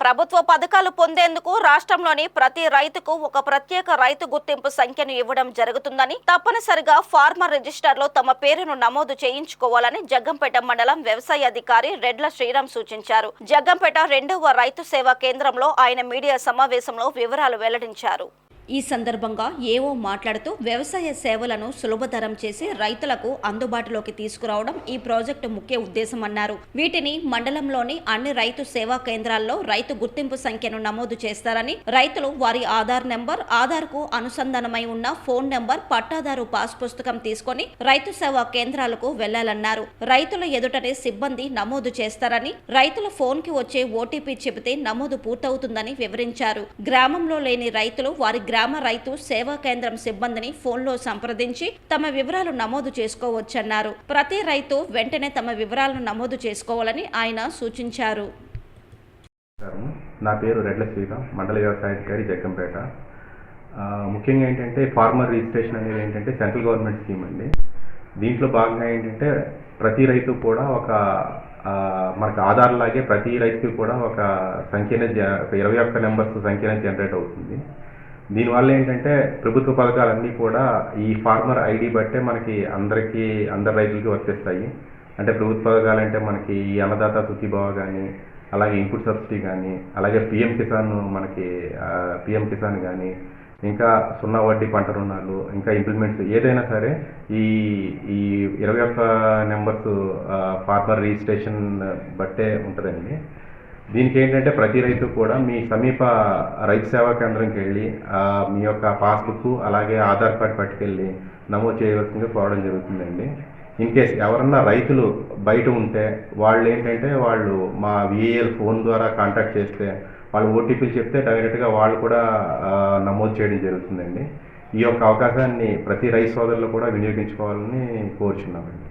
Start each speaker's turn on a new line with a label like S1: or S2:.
S1: ప్రభుత్వ పథకాలు పొందేందుకు రాష్ట్రంలోని ప్రతి రైతుకు ఒక ప్రత్యేక రైతు గుర్తింపు సంఖ్యను ఇవ్వడం జరుగుతుందని, తప్పనిసరిగా ఫార్మర్ రిజిస్టర్లో తమ పేరును నమోదు చేయించుకోవాలని జగ్గంపేట మండలం వ్యవసాయ అధికారి రెడ్ల శ్రీరామ్ సూచించారు. జగ్గంపేట 2వ రైతు సేవా కేంద్రంలో ఆయన మీడియా సమావేశంలో వివరాలు వెల్లడించారు. ఈ సందర్భంగా ఏవో మాట్లాడుతూ వ్యవసాయ సేవలను సులభతరం చేసి రైతులకు అందుబాటులోకి తీసుకురావడం ఈ ప్రాజెక్టు ముఖ్య ఉద్దేశమన్నారు. వీటిని మండలంలోని అన్ని రైతు సేవా కేంద్రాల్లో రైతు గుర్తింపు సంఖ్యను నమోదు చేస్తారని, రైతులు వారి ఆధార్ నెంబర్, ఆధార్కు అనుసంధానమై ఉన్న ఫోన్ నెంబర్, పట్టాదారు పాస్ పుస్తకం తీసుకొని రైతు సేవా కేంద్రాలకు వెళ్లాలన్నారు. రైతుల ఎదుటనే సిబ్బంది నమోదు చేస్తారని, రైతుల ఫోన్ కి వచ్చే ఓటీపీ చెబితే నమోదు పూర్తవుతుందని వివరించారు. గ్రామంలో లేని రైతులు వారి గ్రామ రైతు సేవా కేంద్రం సిబ్బందిని ఫోన్లో సంప్రదించి తమ వివరాలు నమోదు చేసుకోవచ్చన్నారు. ప్రతి రైతు వెంటనే తమ వివరాలను నమోదు చేసుకోవాలని ఆయన సూచించారు.
S2: నా పేరు రెడ్ల శ్రీరామ్, మండల వ్యవసాయ అధికారి జగ్గంపేట. ముఖ్యంగా ఏంటంటే ఫార్మర్ రిజిస్ట్రేషన్ అనేది ఏంటంటే సెంట్రల్ గవర్నమెంట్ స్కీమ్ అండి. దీంట్లో భాగంగా ఏంటంటే ప్రతి రైతు కూడా ఒక మనకు ఆధార్ లాగే ప్రతి రైతుకి కూడా ఒక సంఖ్యనే 21 నెంబర్స్ సంఖ్యనే జనరేట్ అవుతుంది. దీనివల్ల ఏంటంటే ప్రభుత్వ పథకాలన్నీ కూడా ఈ ఫార్మర్ ఐడి బట్టే మనకి అందరి రైతులకి వర్తిస్తాయి. అంటే ప్రభుత్వ పథకాలు అంటే మనకి ఈ అన్నదాత సుఖీభావ కానీ, అలాగే ఇన్పుట్ సబ్సిడీ కానీ, అలాగే పిఎం కిసాన్ కానీ, ఇంకా 0 వడ్డీ పంట రుణాలు, ఇంకా ఇంప్లిమెంట్స్ ఏదైనా సరే ఈ 21 నెంబర్స్ ఫార్మర్ రిజిస్ట్రేషన్ బట్టే ఉంటుందండి. దీనికి ఏంటంటే ప్రతి రైతు కూడా మీ సమీప రైతు సేవా కేంద్రంకి వెళ్ళి మీ యొక్క పాస్బుక్ అలాగే ఆధార్ కార్డు పట్టుకెళ్ళి నమోదు చేయవలసిందిగా కోరడం జరుగుతుందండి. ఇన్ కేస్ ఎవరన్నా రైతులు బయట ఉంటే వాళ్ళు మా విఏఎల్ ఫోన్ ద్వారా కాంటాక్ట్ చేస్తే వాళ్ళు ఓటీపీలు చెప్తే డైరెక్ట్గా వాళ్ళు కూడా నమోదు చేయడం జరుగుతుందండి. ఈ యొక్క అవకాశాన్ని ప్రతి రైతు సోదరులు కూడా వినియోగించుకోవాలని కోరుచున్నామండి.